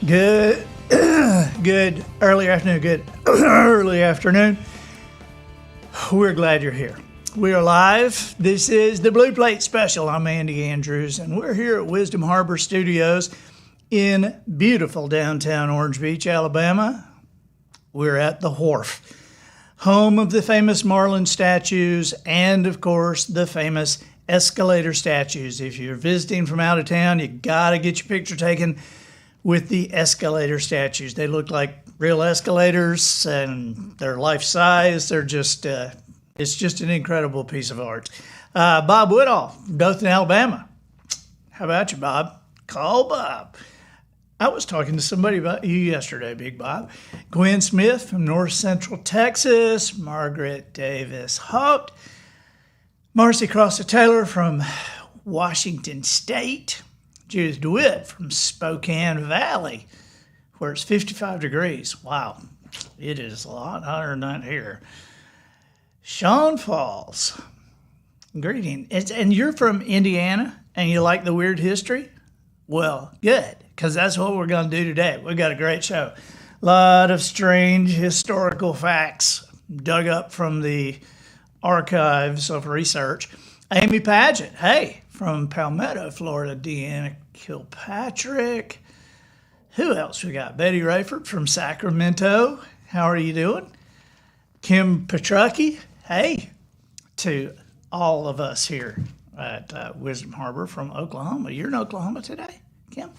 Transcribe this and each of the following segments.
Good, good early afternoon. We're glad you're here. We are live. This is the Blue Plate Special. I'm Andy Andrews, and we're here at Wisdom Harbor Studios in beautiful downtown Orange Beach, Alabama. We're at the Wharf, home of the famous Marlin statues and, of course, the famous escalator statues. If you're visiting from out of town, you got to get your picture taken with the escalator statues. They look like real escalators, and they're life-size. They're just, it's just an incredible piece of art. Bob Woodall, Dothan, Alabama. How about you, Bob? Call Bob. I was talking to somebody about you yesterday, Big Bob. Gwen Smith from North Central Texas. Margaret Davis Haupt. Marcy Crosser-Taylor from Washington State. Judith DeWitt from Spokane Valley, where it's 55 degrees. Wow, it is a lot hotter than that here. Sean Falls, greeting. And you're from Indiana, and you like the weird history? Well, good, because that's what we're going to do today. We've got a great show. A lot of strange historical facts dug up from the archives of research. Amy Paget, hey, from Palmetto, Florida. Deanna Kilpatrick. Who else we got? Betty Rayford from Sacramento. How are you doing? Kim Petrucki. Hey, to all of us here at Wisdom Harbor from Oklahoma. You're in Oklahoma today, Kim?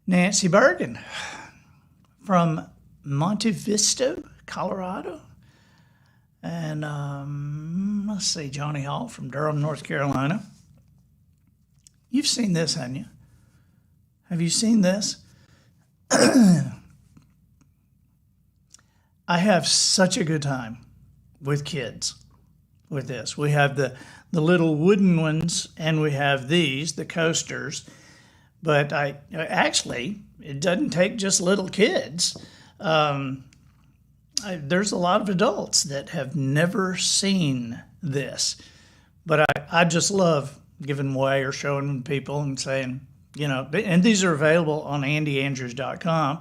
Nancy Bergen from Monte Vista, Colorado. And let's see, Johnny Hall from Durham, North Carolina. You've seen this, haven't you? Have you seen this? I have such a good time with kids with this. We have the little wooden ones, and we have these, the coasters. But it doesn't take just little kids. There's a lot of adults that have never seen this, but I just love giving them away or showing them to people and saying, you know, and these are available on andyandrews.com,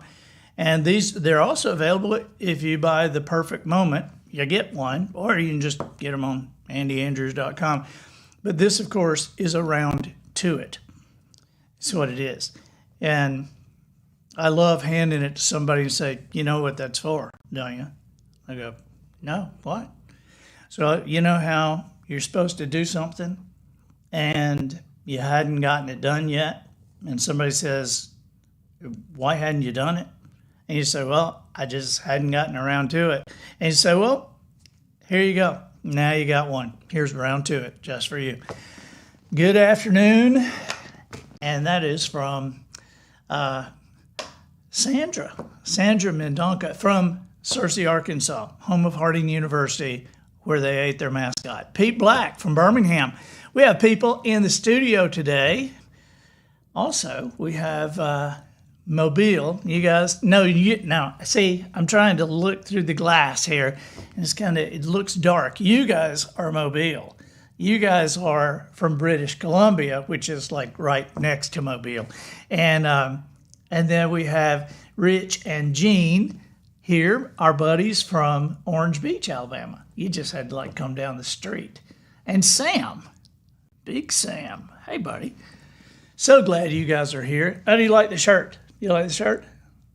and they're also available if you buy the Perfect Moment, you get one, or you can just get them on andyandrews.com. But this, of course, is a round to it. That's what it is. And I love handing it to somebody and say, you know what that's for, don't you? I go, no, what? So you know how you're supposed to do something and you hadn't gotten it done yet? And somebody says, why hadn't you done it? And you say, well, I just hadn't gotten around to it. And you say, well, here you go. Now you got one. Here's round to it just for you. Good afternoon. And that is from Sandra Mendonca from Searcy, Arkansas, home of Harding University, where they ate their mascot. Pete Black from Birmingham. We have people in the studio today. Also, we have Mobile. You guys, now, see, I'm trying to look through the glass here, and it looks dark. You guys are Mobile. You guys are from British Columbia, which is like right next to Mobile. And then we have Rich and Jean here, our buddies from Orange Beach, Alabama. You just had to come down the street. And Sam, Big Sam. Hey, buddy. So glad you guys are here. How do you like the shirt? You like the shirt?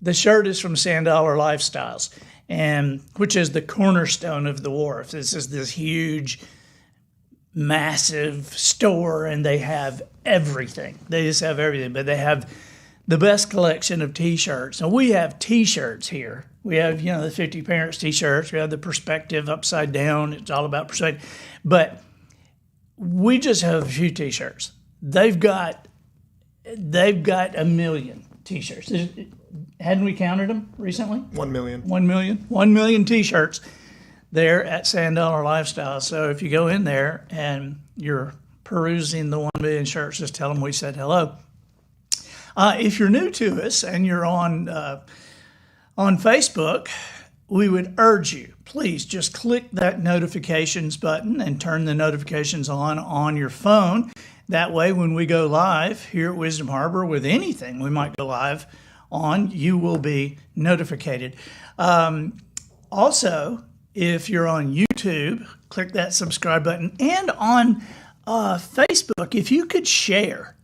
The shirt is from $Sand Lifestyles, and which is the cornerstone of the Wharf. This is this huge, massive store, and they have everything. They just have everything, but they have the best collection of T-shirts. And we have T-shirts here. We have, the 50 Parents T-shirts. We have the Perspective upside down. It's all about perspective. But we just have a few T-shirts. They've got 1 million T-shirts. Hadn't we counted them recently? 1 million. 1 million. 1 million T-shirts there at $Sand Lifestyle. So if you go in there and you're perusing the 1 million shirts, just tell them we said hello. If you're new to us and you're on Facebook, we would urge you, please just click that notifications button and turn the notifications on your phone. That way, when we go live here at Wisdom Harbor with anything we might go live on, you will be notified. Also, if you're on YouTube, click that subscribe button. And on Facebook, if you could share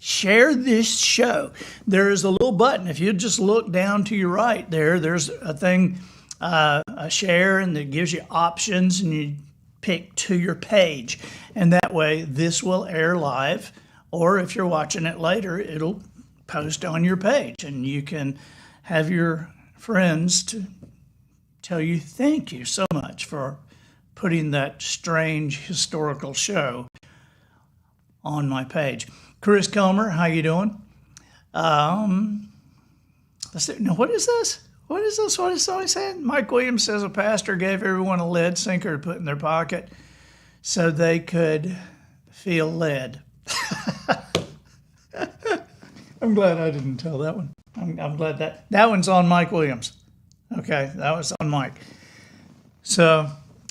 this show. There is a little button. If you just look down to your right there's a thing, a share, and that gives you options, and you pick to your page. And that way, this will air live, or if you're watching it later, it'll post on your page, and you can have your friends to tell you thank you so much for putting that strange historical show on my page. Chris Comer, how you doing? Let's see. Now, what is this? What is this? What is somebody saying? Mike Williams says a pastor gave everyone a lead sinker to put in their pocket so they could feel led. I'm glad I didn't tell that one. I'm glad that one's on Mike Williams. Okay, that was on Mike. So,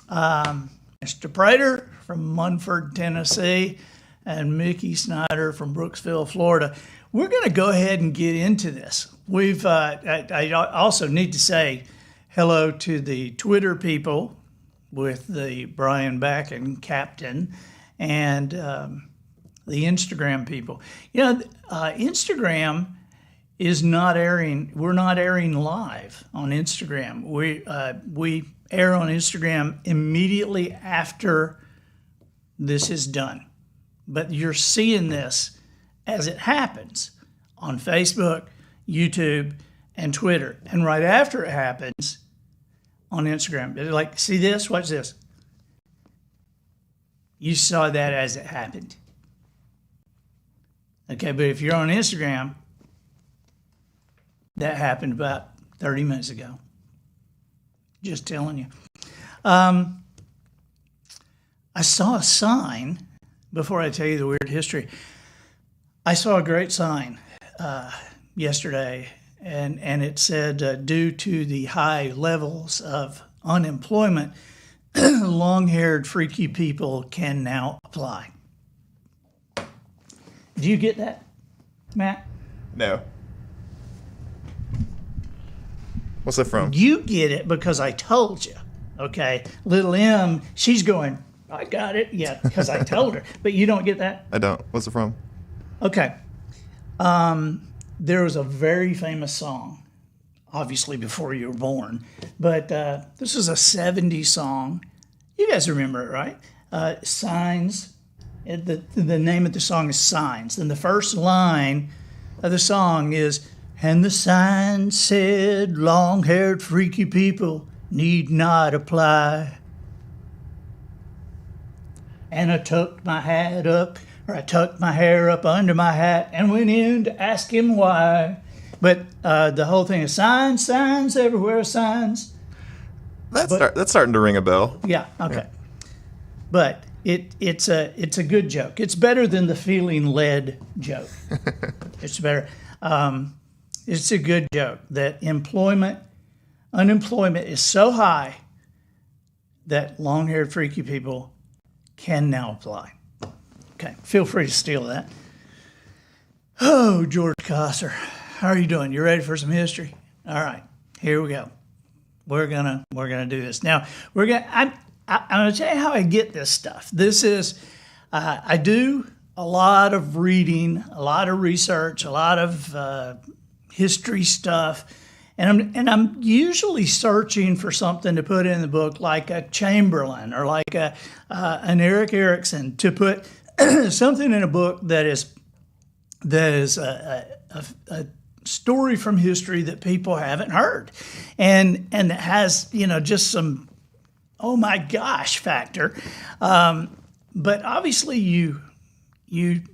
Mr. Prater from Munford, Tennessee, and Mickey Snyder from Brooksville, Florida. We're going to go ahead and get into this. I also need to say hello to the Twitter people with the Brian Backen captain and the Instagram people. Instagram is not airing. We're not airing live on Instagram. We air on Instagram immediately after this is done. But you're seeing this as it happens on Facebook, YouTube, and Twitter. And right after it happens on Instagram. Like, see this? Watch this. You saw that as it happened. Okay, but if you're on Instagram, that happened about 30 minutes ago. Just telling you. I saw a sign, before I tell you the weird history, I saw a great sign yesterday, and it said, due to the high levels of unemployment, long-haired, freaky people can now apply. Do you get that, Matt? No. What's that from? You get it because I told you, okay? Little M, she's going, I got it. Yeah, because I told her. But you don't get that? I don't. What's it from? Okay. There was a very famous song, obviously before you were born, but this is a 70s song. You guys remember it, right? Signs. The name of the song is Signs. And the first line of the song is, and the sign said, long-haired freaky people need not apply. And I tucked my hat up, or I tucked my hair up under my hat and went in to ask him why. But the whole thing is signs, signs, everywhere signs. That's starting to ring a bell. Yeah, okay. Yeah. But it's a good joke. It's better than the feeling led joke. It's better. It's a good joke that unemployment is so high that long-haired freaky people can now apply. Okay, feel free to steal that. Oh, George Cosser, how are you doing? You ready for some history? All right, here we go. We're gonna do this now. I'm gonna tell you how I get this stuff. This is I do a lot of reading, a lot of research, a lot of history stuff. And I'm usually searching for something to put in the book, like a Chamberlain or like an Eric Erickson, to put something in a book that is a story from history that people haven't heard, and that has just some oh my gosh factor. But obviously you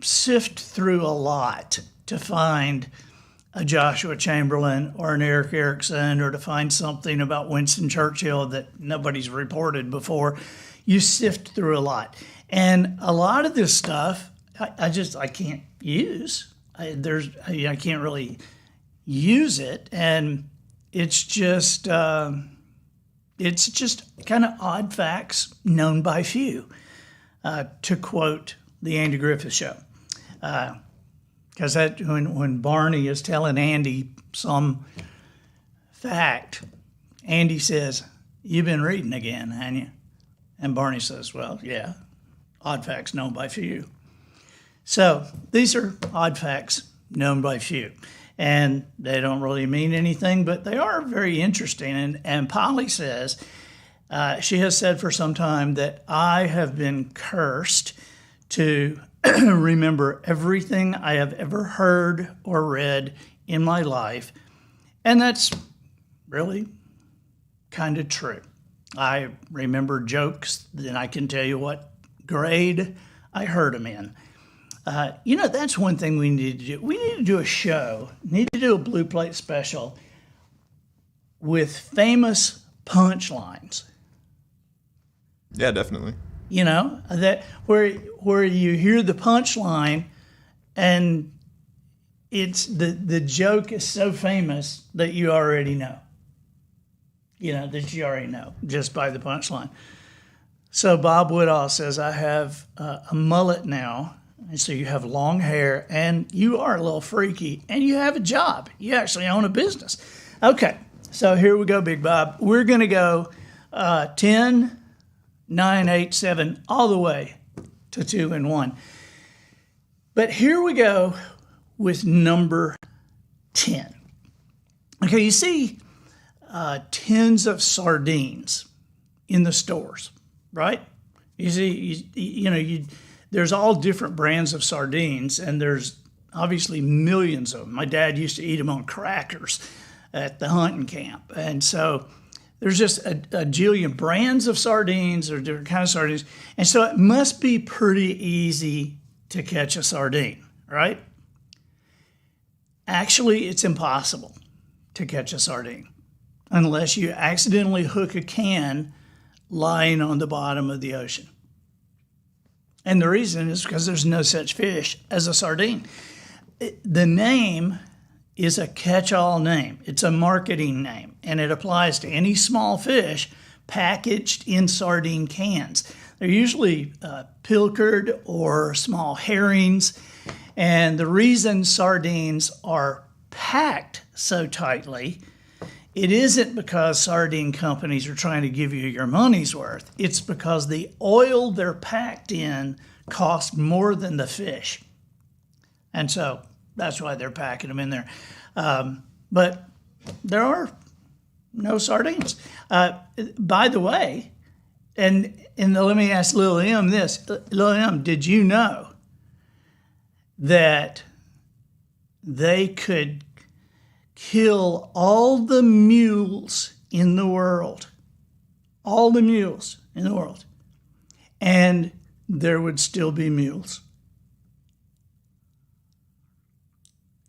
sift through a lot to find a Joshua Chamberlain or an Eric Erickson, or to find something about Winston Churchill that nobody's reported before. You sift through a lot. And a lot of this stuff, I can't use. I can't really use it. And it's just, It's just kind of odd facts known by few, to quote the Andy Griffith Show. Because that when Barney is telling Andy some fact, Andy says, "You've been reading again, haven't you?" And Barney says, "Well, yeah, odd facts known by few." So these are odd facts known by few. And they don't really mean anything, but they are very interesting. And Polly says, she has said for some time that I have been cursed to remember everything I have ever heard or read in my life. And that's really kind of true. I remember jokes, then I can tell you what grade I heard them in. That's one thing we need to do. We need to do a show, need to do a Blue Plate special with famous punchlines. Yeah, definitely. That where you hear the punchline and it's the joke is so famous that you already know. That you already know just by the punchline. So Bob Woodall says, I have a mullet now. And so you have long hair, and you are a little freaky, and you have a job. You actually own a business. Okay, so here we go, Big Bob. We're going to go 10, 9, 8, 7, all the way to 2 and 1. But here we go with number 10. Okay, you see tins of sardines in the stores, right? You see, there's all different brands of sardines, and there's obviously millions of them. My dad used to eat them on crackers at the hunting camp. And so there's just a jillion brands of sardines or different kinds of sardines. And so it must be pretty easy to catch a sardine, right? Actually, it's impossible to catch a sardine unless you accidentally hook a can lying on the bottom of the ocean. And the reason is because there's no such fish as a sardine. The name is a catch-all name. It's a marketing name, and it applies to any small fish packaged in sardine cans. They're usually pilchard or small herrings, and the reason sardines are packed so tightly, it isn't because sardine companies are trying to give you your money's worth. It's because the oil they're packed in costs more than the fish. And so that's why they're packing them in there. But there are no sardines. By the way, and let me ask Lil M this. Lil M, did you know that they could kill all the mules in the world, and there would still be mules?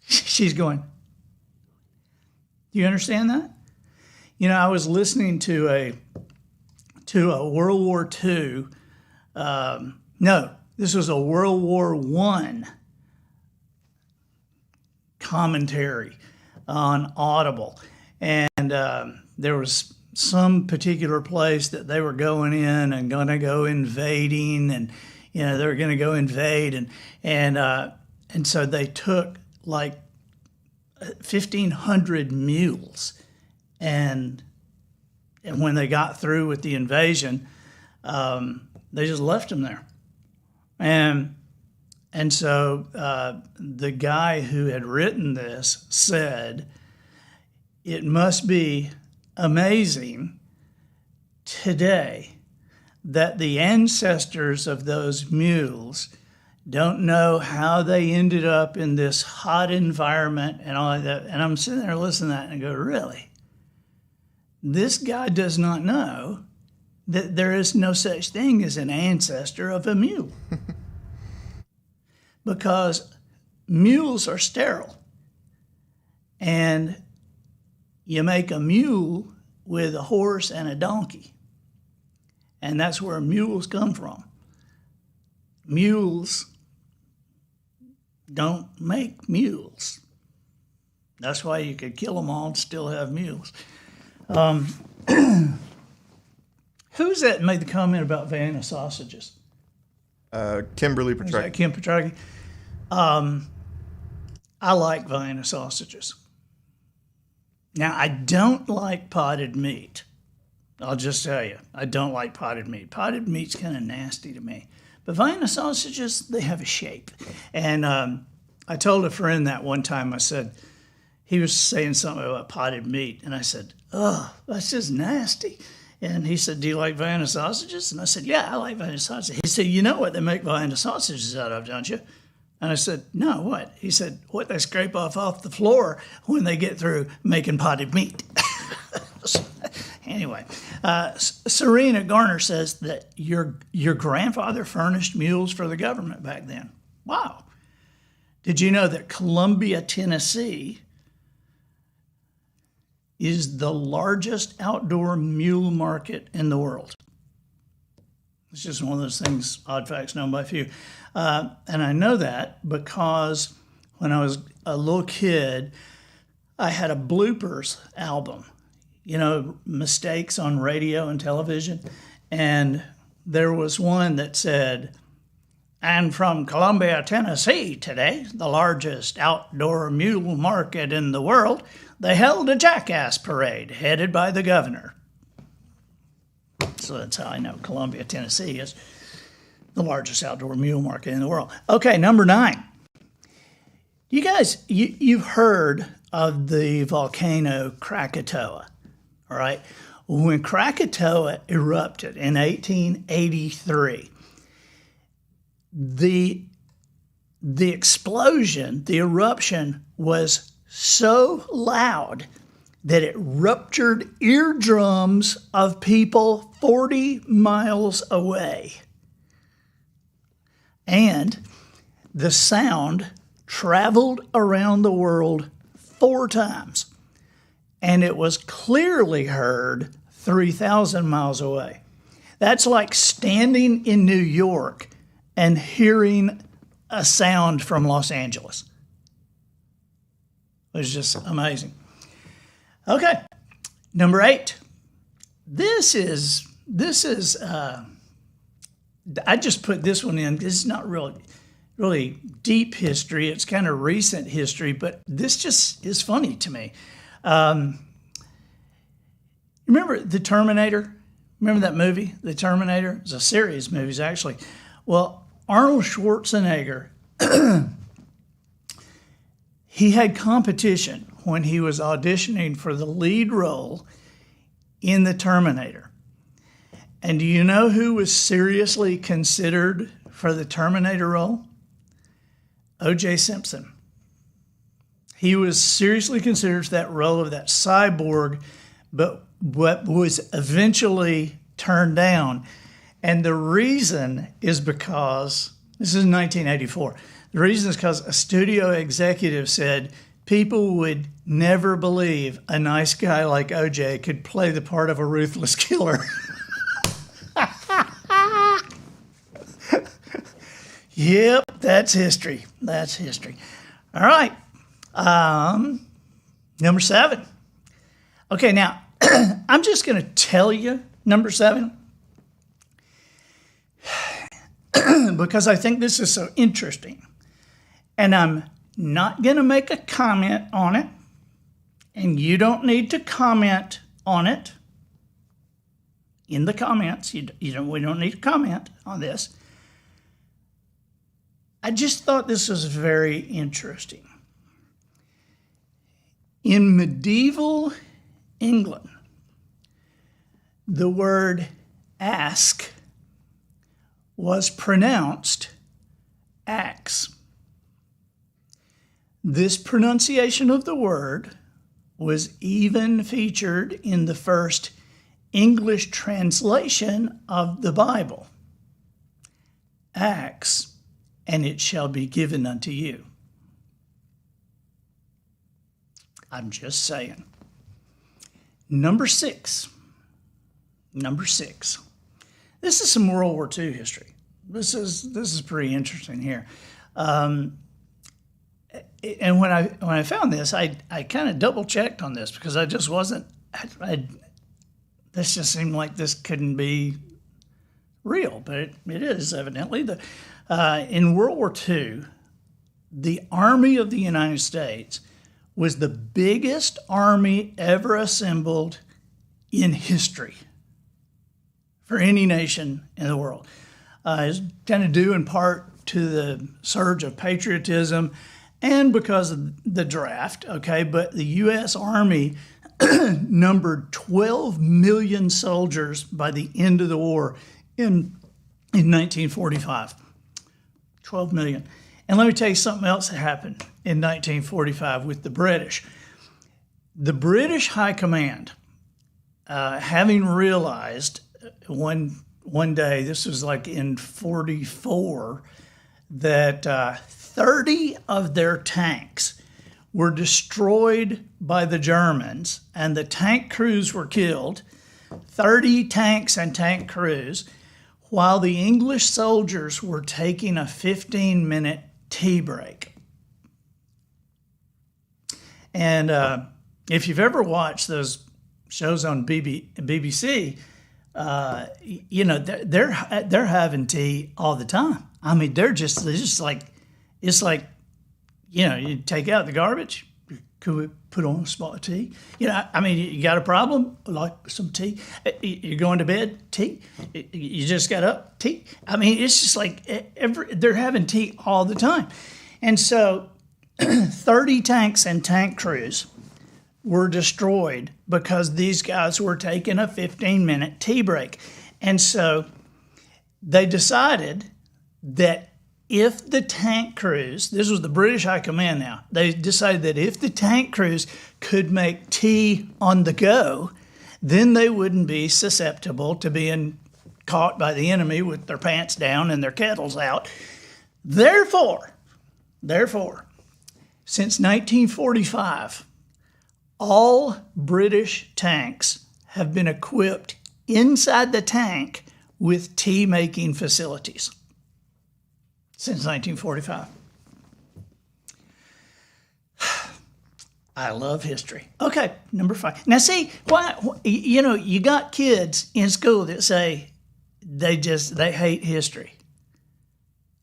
She's going, do you understand that? I was listening to a World War II, this was a World War I commentary on Audible. And there was some particular place that they were going in and going to go invading, and they were going to go invade, and so they took like 1,500 mules, and when they got through with the invasion, they just left them there, and so the guy who had written this said, it must be amazing today that the ancestors of those mules don't know how they ended up in this hot environment and all of that. And I'm sitting there listening to that and I go, really? This guy does not know that there is no such thing as an ancestor of a mule. Because mules are sterile. And you make a mule with a horse and a donkey. And that's where mules come from. Mules don't make mules. That's why you could kill them all and still have mules. Who's that made the comment about Vienna sausages? Kimberly Is that Petrarch. Kim Petrarch? I like Vienna sausages. Now, I don't like potted meat. I'll just tell you, I don't like potted meat. Potted meat's kind of nasty to me. But Vienna sausages, they have a shape. And I told a friend that one time, I said, he was saying something about potted meat. And I said, oh, that's just nasty. And he said, do you like Vienna sausages? And I said, yeah, I like Vienna sausages. He said, you know what they make Vienna sausages out of, don't you? And I said, no, what? He said, what they scrape off the floor when they get through making potted meat. Anyway, Serena Garner says that your grandfather furnished mules for the government back then. Wow. Did you know that Columbia, Tennessee is the largest outdoor mule market in the world? It's just one of those things, odd facts known by few. And I know that because when I was a little kid, I had a bloopers album, you know, mistakes on radio and television. And there was one that said, and from Columbia, Tennessee today, the largest outdoor mule market in the world, they held a jackass parade headed by the governor. So that's how I know Columbia, Tennessee is the largest outdoor mule market in the world. Okay, number 9. You guys, you've heard of the volcano Krakatoa, all right? When Krakatoa erupted in 1883, the explosion, the eruption was so loud that it ruptured eardrums of people 40 miles away. And the sound traveled around the world 4 times. And it was clearly heard 3,000 miles away. That's like standing in New York and hearing a sound from Los Angeles. It was just amazing. Okay, number 8. This is I just put this one in. This is not really deep history. It's kind of recent history, but this just is funny to me. Remember the Terminator? Remember that movie, The Terminator? It's a series of movies, actually. Well, Arnold Schwarzenegger, he had competition when he was auditioning for the lead role in The Terminator. And do you know who was seriously considered for the Terminator role? O.J. Simpson. He was seriously considered for that role of that cyborg, but was eventually turned down. And the reason is because, this is 1984, the reason is because a studio executive said people would never believe a nice guy like O.J. could play the part of a ruthless killer. Yep, that's history. That's history. All right. Number 7. Okay, now, I'm just going to tell you number 7 because I think this is so interesting. And I'm not going to make a comment on it, and you don't need to comment on it in the comments. We don't need to comment on this. I just thought this was very interesting. In medieval England, the word ask was pronounced axe. This pronunciation of the word was even featured in the first English translation of the Bible. Ask, and it shall be given unto you. I'm just saying. Number 6. This is some World War II history. This is pretty interesting here. And when I found this, I kind of double checked on this because I just wasn't. this just seemed like this couldn't be real, but it is evidently. In World War II, the Army of the United States was the biggest army ever assembled in history for any nation in the world. It's kind of due in part to the surge of patriotism and because of the draft, okay? But the U.S. Army numbered 12 million soldiers by the end of the war in 1945. 12 million. And let me tell you something else that happened in 1945 with the British. The British High Command, having realized one day, this was like in 44, that 30 of their tanks were destroyed by the Germans and the tank crews were killed, 30 tanks and tank crews, while the English soldiers were taking a 15-minute tea break. And if you've ever watched those shows on BBC, you know, they're having tea all the time. I mean, they're just like, it's like, you know, you take out the garbage, could we put on a spot of tea? You know, I mean, you got a problem, like some tea. You're going to bed, tea. You just got up, tea. I mean, it's just like they're having tea all the time. And so 30 tanks and tank crews were destroyed because these guys were taking a 15-minute tea break. And so they decided that if the tank crews, this was the British High Command now, they decided that if the tank crews could make tea on the go, then they wouldn't be susceptible to being caught by the enemy with their pants down and their kettles out. Therefore, since 1945, all British tanks have been equipped inside the tank with tea-making facilities. Since 1945. I love history. Okay, number 5. Now see, why, you know, you got kids in school that say they hate history.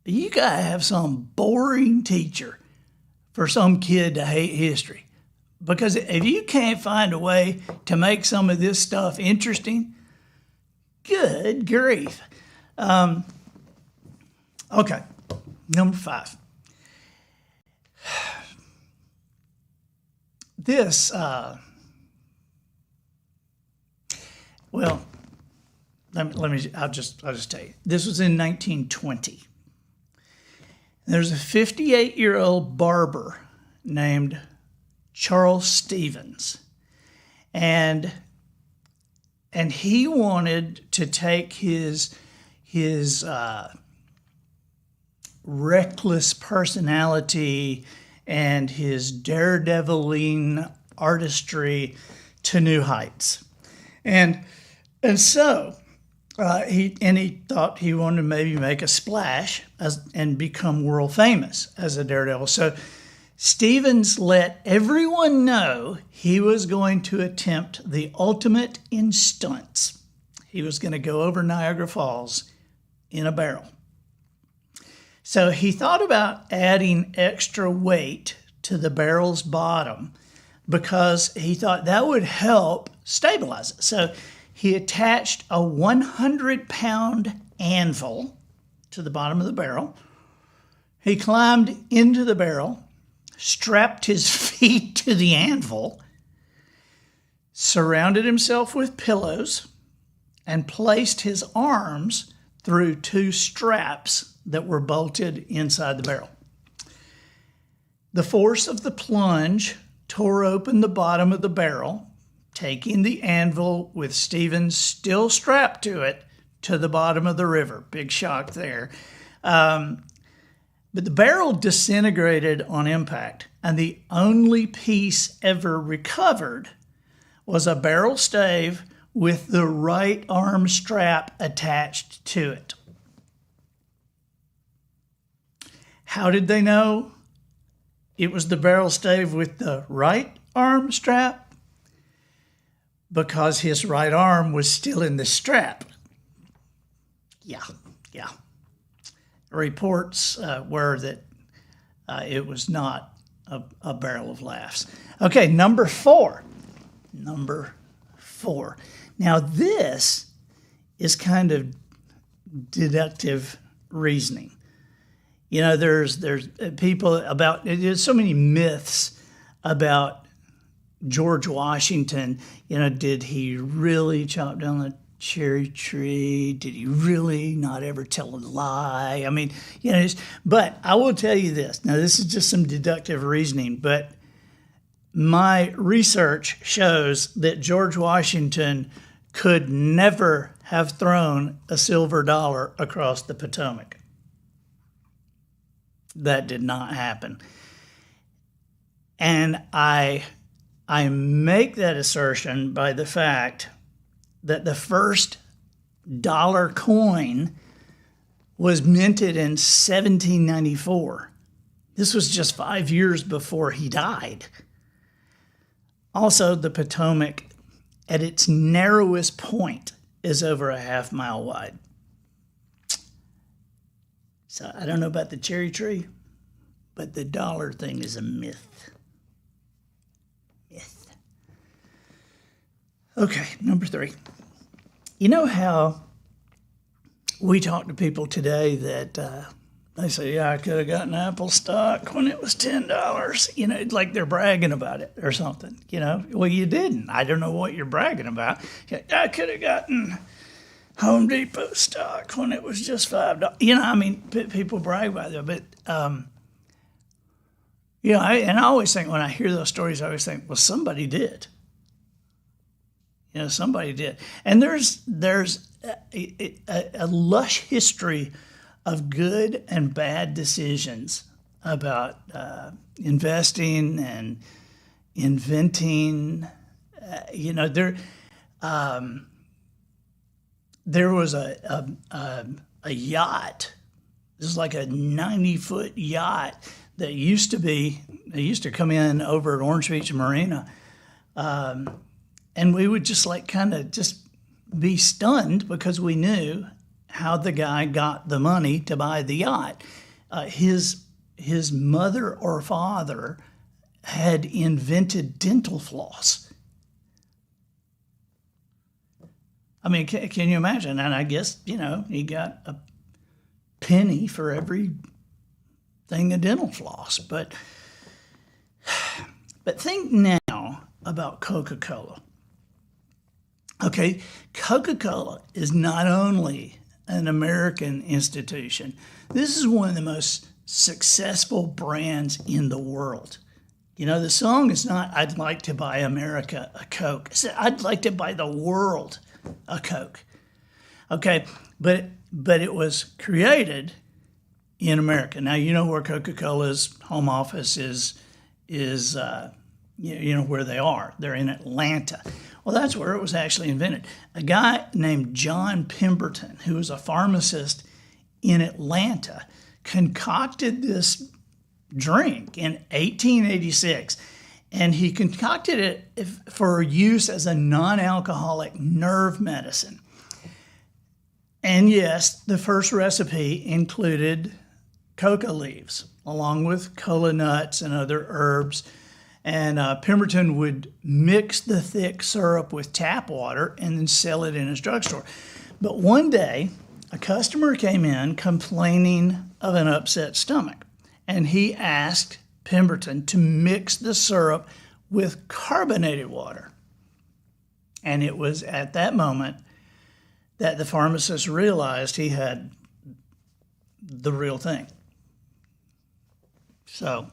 You gotta have some boring teacher for some kid to hate history. Because if you can't find a way to make some of this stuff interesting, good grief. Okay. Number 5. This, well, I'll just tell you. This was in 1920. There's a 58-year-old barber named Charles Stevens, and he wanted to take his reckless personality and his daredeviling artistry to new heights. And so he thought he wanted to maybe make a splash and become world famous as a daredevil. So Stevens let everyone know he was going to attempt the ultimate in stunts. He was going to go over Niagara Falls in a barrel. So he thought about adding extra weight to the barrel's bottom because he thought that would help stabilize it. So he attached a 100-pound anvil to the bottom of the barrel. He climbed into the barrel, strapped his feet to the anvil, surrounded himself with pillows, and placed his arms through 2 straps that were bolted inside the barrel. The force of the plunge tore open the bottom of the barrel, taking the anvil with Stevens still strapped to it to the bottom of the river. Big shock there. But the barrel disintegrated on impact, and the only piece ever recovered was a barrel stave with the right arm strap attached to it. How did they know it was the barrel stave with the right arm strap? because his right arm was still in the strap. Yeah. Reports were that it was not a barrel of laughs. Okay, number four. Now this is kind of deductive reasoning. You know, there's people about, there's so many myths about George Washington. You know, did he really chop down the cherry tree? Did he really not ever tell a lie? I mean, you know, but I will tell you this. Now, this is just some deductive reasoning, but my research shows that George Washington could never have thrown a silver dollar across the Potomac. That did not happen. And I make that assertion by the fact that the first dollar coin was minted in 1794. This was just 5 years before he died. Also, the Potomac, at its narrowest point, is over a half mile wide. So I don't know about the cherry tree, but the dollar thing is a myth. Okay, number three. You know how we talk to people today that they say, yeah, I could have gotten Apple stock when it was $10. You know, it's like they're bragging about it or something, you know. Well, you didn't. I don't know what you're bragging about. I could have gotten Home Depot stock when it was just $5. You know, I mean, people brag about that. But, you know, I always think when I hear those stories, I always think, well, somebody did. You know, somebody did. And there's a lush history of good and bad decisions about investing and inventing. You know, there was a yacht. This is like a 90-foot yacht that used to come in over at Orange Beach Marina. And we would just like kind of just be stunned because we knew how the guy got the money to buy the yacht. His mother or father had invented dental floss. I mean, can you imagine? And I guess, you know, he got a penny for every thing of dental floss. But think now about Coca-Cola. Okay, Coca-Cola is not only an American institution. This is one of the most successful brands in the world. You know, the song is not, I'd like to buy America a Coke. It's, I'd like to buy the world a Coke. Okay, but it was created in America. Now, you know where Coca-Cola's home office is you know where they are. They're in Atlanta. Well, that's where it was actually invented. A guy named John Pemberton, who was a pharmacist in Atlanta, concocted this drink in 1886, and he concocted it for use as a non-alcoholic nerve medicine. And yes, the first recipe included coca leaves, along with cola nuts and other herbs. And Pemberton would mix the thick syrup with tap water and then sell it in his drugstore. But one day, a customer came in complaining of an upset stomach, and he asked Pemberton to mix the syrup with carbonated water. And it was at that moment that the pharmacist realized he had the real thing. So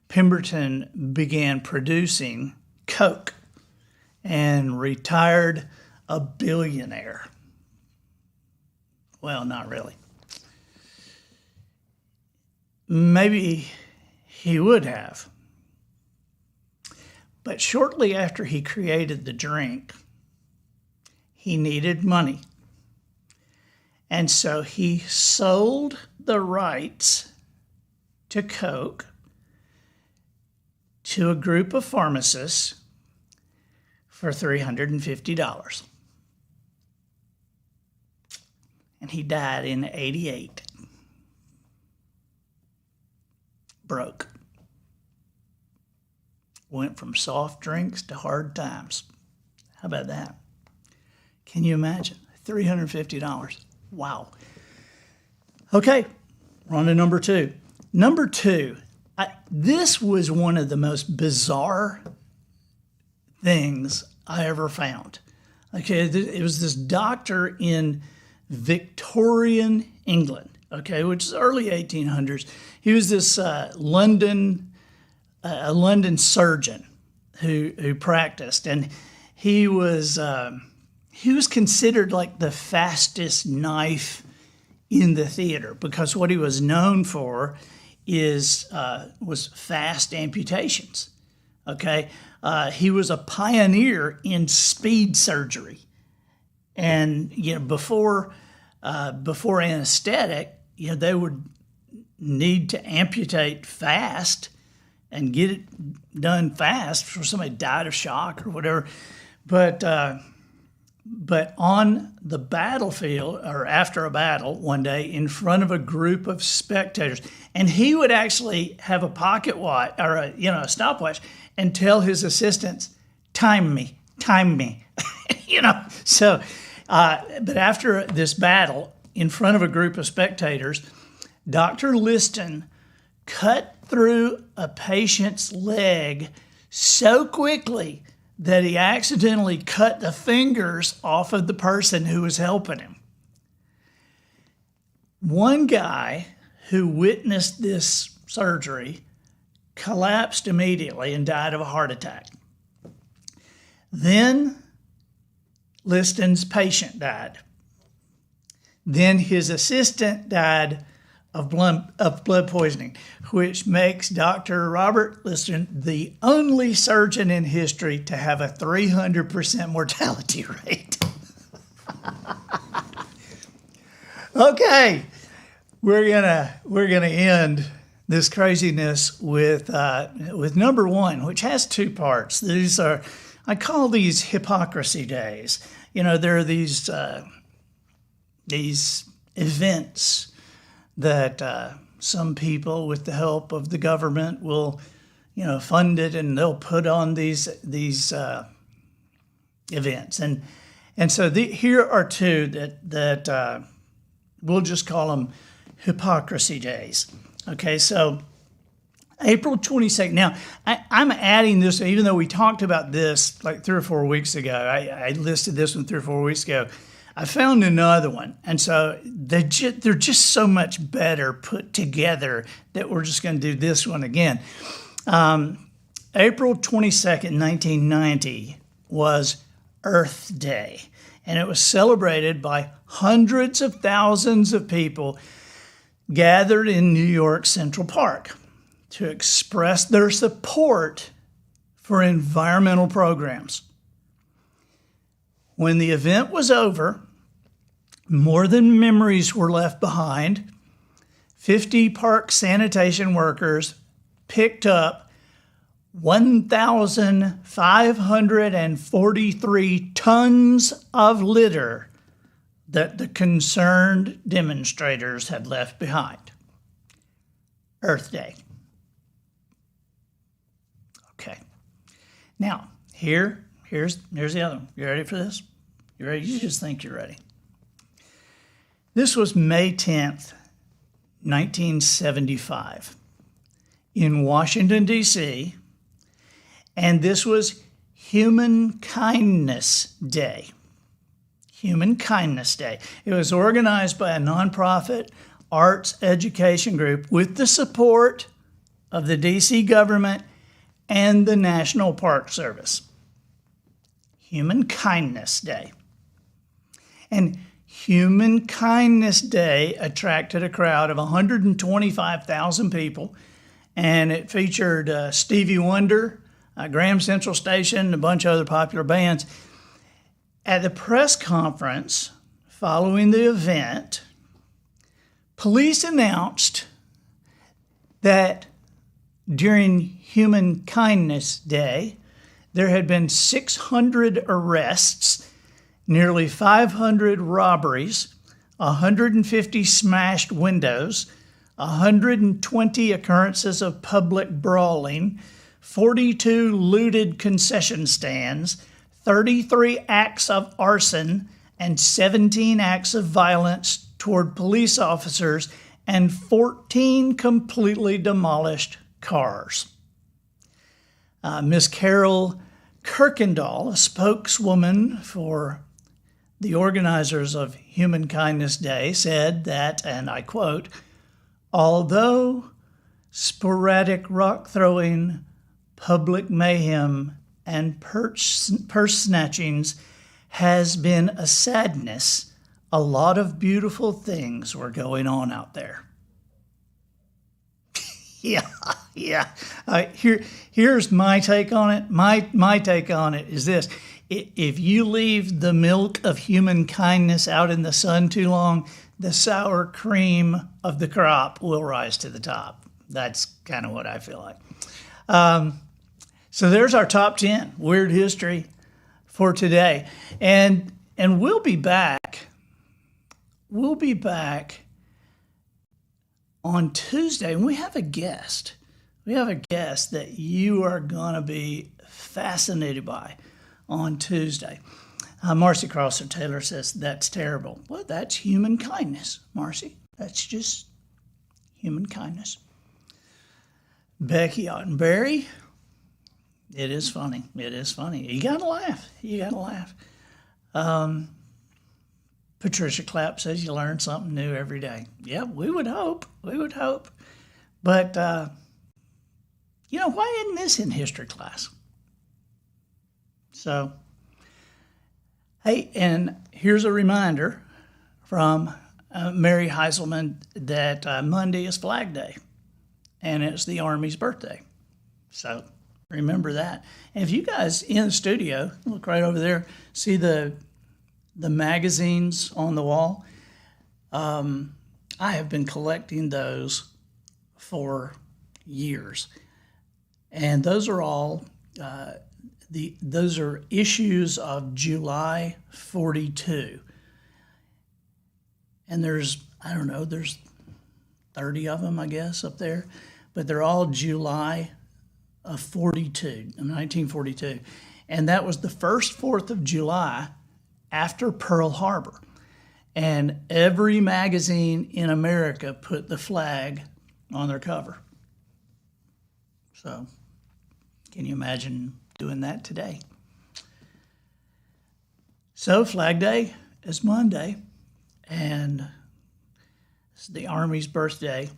Pemberton began producing Coke and retired a billionaire. Well, not really. Maybe he would have. But shortly after he created the drink, he needed money. And so he sold the rights to Coke to a group of pharmacists for $350. And he died in 88. Broke. Went from soft drinks to hard times. How about that? Can you imagine? $350. Wow. Okay, we're on to number two. Number two, this was one of the most bizarre things I ever found. Okay, it was this doctor in Victorian England, okay, which is early 1800s. He was this London surgeon who practiced, and he was considered like the fastest knife in the theater, because what he was known for was fast amputations. Okay, he was a pioneer in speed surgery, and before anesthetic, they would need to amputate fast and get it done fast before somebody died of shock or whatever. But on the battlefield, or after a battle one day, in front of a group of spectators, and he would actually have a pocket watch or a stopwatch and tell his assistants, time me. So, but after this battle, in front of a group of spectators, Dr. Liston cut through a patient's leg so quickly that he accidentally cut the fingers off of the person who was helping him. One guy who witnessed this surgery collapsed immediately and died of a heart attack. Then Liston's patient died. Then his assistant died of blood poisoning, which makes Dr. Robert Liston the only surgeon in history to have a 300% mortality rate. Okay, we're gonna end this craziness with number one, which has two parts. I call these hypocrisy days. There are these events that some people, with the help of the government, will, fund it, and they'll put on these events. And so here are two that we'll just call them hypocrisy days. Okay, so April 22nd. Now, I'm adding this, even though we talked about this like 3 or 4 weeks ago. I listed this one 3 or 4 weeks ago. I found another one, and so they're just so much better put together that we're just going to do this one again. April 22nd, 1990 was Earth Day, and it was celebrated by hundreds of thousands of people gathered in New York Central Park to express their support for environmental programs. When the event was over, more than memories were left behind. 50 park sanitation workers picked up 1,543 tons of litter that the concerned demonstrators had left behind. Earth Day. Okay. Now, here's the other one. You ready for this? You ready? You just think you're ready. This was May 10th, 1975 in Washington, D.C., and this was Human Kindness Day. Human Kindness Day. It was organized by a nonprofit arts education group with the support of the D.C. government and the National Park Service. Human Kindness Day. And Human Kindness Day attracted a crowd of 125,000 people, and it featured Stevie Wonder, Graham Central Station, and a bunch of other popular bands. At the press conference following the event, police announced that during Human Kindness Day, there had been 600 arrests, nearly 500 robberies, 150 smashed windows, 120 occurrences of public brawling, 42 looted concession stands, 33 acts of arson, and 17 acts of violence toward police officers, and 14 completely demolished cars. Miss Carol Kirkendall, a spokeswoman for the organizers of Human Kindness Day, said that, and I quote, "Although sporadic rock throwing, public mayhem, and purse snatchings has been a sadness, a lot of beautiful things were going on out there." Yeah. Here's my take on it. My take on it is this. If you leave the milk of human kindness out in the sun too long, the sour cream of the crop will rise to the top. That's kind of what I feel like. So there's our top 10 weird history for today. And we'll be back. We'll be back on Tuesday, and we have a guest. We have a guest that you are going to be fascinated by on Tuesday. Marcy Crosser Taylor says, "That's terrible." Well, that's human kindness, Marcy. That's just human kindness. Becky Ottenberry, it is funny. It is funny. You got to laugh. You got to laugh. Patricia Clapp says you learn something new every day. Yeah, we would hope. We would hope. But, why isn't this in history class? So, hey, and here's a reminder from Mary Heiselman that Monday is Flag Day, and it's the Army's birthday. So remember that. And if you guys in the studio, look right over there, see the magazines on the wall. I have been collecting those for years, and those are all those are issues of July 42, and there's 30 of them, I guess, up there, but they're all July of 1942, and that was the first 4th of July after Pearl Harbor. And every magazine in America put the flag on their cover. So, can you imagine doing that today? So, Flag Day is Monday, and it's the Army's birthday.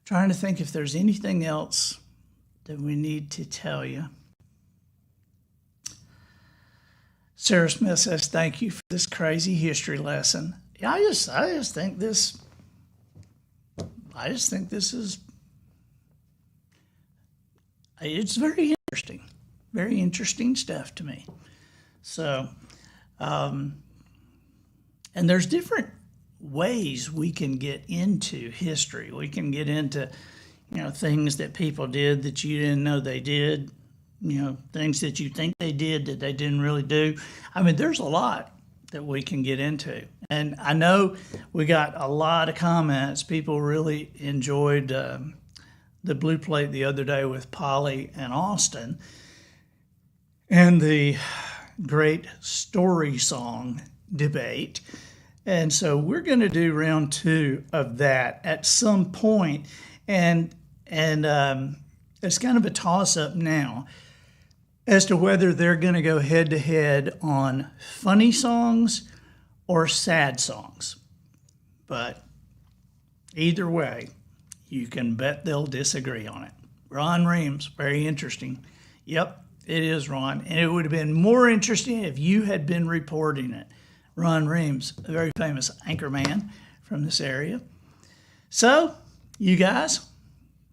Trying to think if there's anything else that we need to tell you. Sarah Smith says, "Thank you for this crazy history lesson." Yeah, I just think this is, it's very interesting stuff to me. So, and there's different ways we can get into history. We can get into, things that people did that you didn't know they did. Things that you think they did that they didn't really do. I mean, there's a lot that we can get into. And I know we got a lot of comments. People really enjoyed the Blue Plate the other day with Polly and Austin and the great story song debate. And so we're going to do round 2 of that at some point. And it's kind of a toss-up now as to whether they're going to go head-to-head on funny songs or sad songs. But either way, you can bet they'll disagree on it. Ron Reams, very interesting. Yep, it is, Ron. And it would have been more interesting if you had been reporting it. Ron Reams, a very famous anchorman from this area. So, you guys,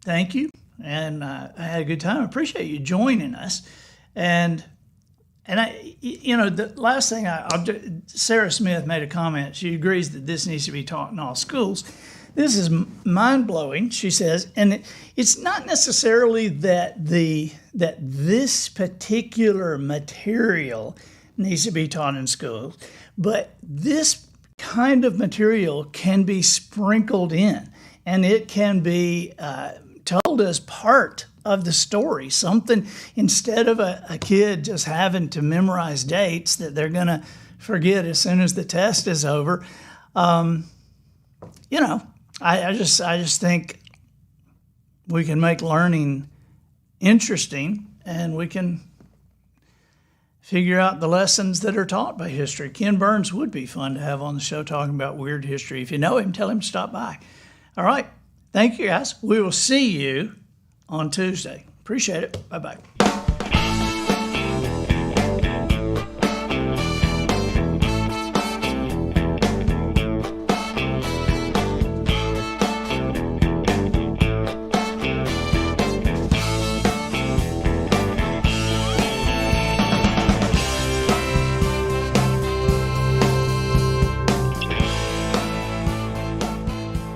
thank you. And I had a good time. I appreciate you joining us. And the last thing, Sarah Smith made a comment. She agrees that this needs to be taught in all schools. This is mind-blowing, she says, and it's not necessarily that this particular material needs to be taught in school, but this kind of material can be sprinkled in, and it can be told as part of the story. Something, instead of a kid just having to memorize dates that they're going to forget as soon as the test is over. I just think we can make learning interesting, and we can figure out the lessons that are taught by history. Ken Burns would be fun to have on the show talking about weird history. If you know him, tell him to stop by. All right. Thank you, guys. We will see you on Tuesday. Appreciate it. Bye-bye.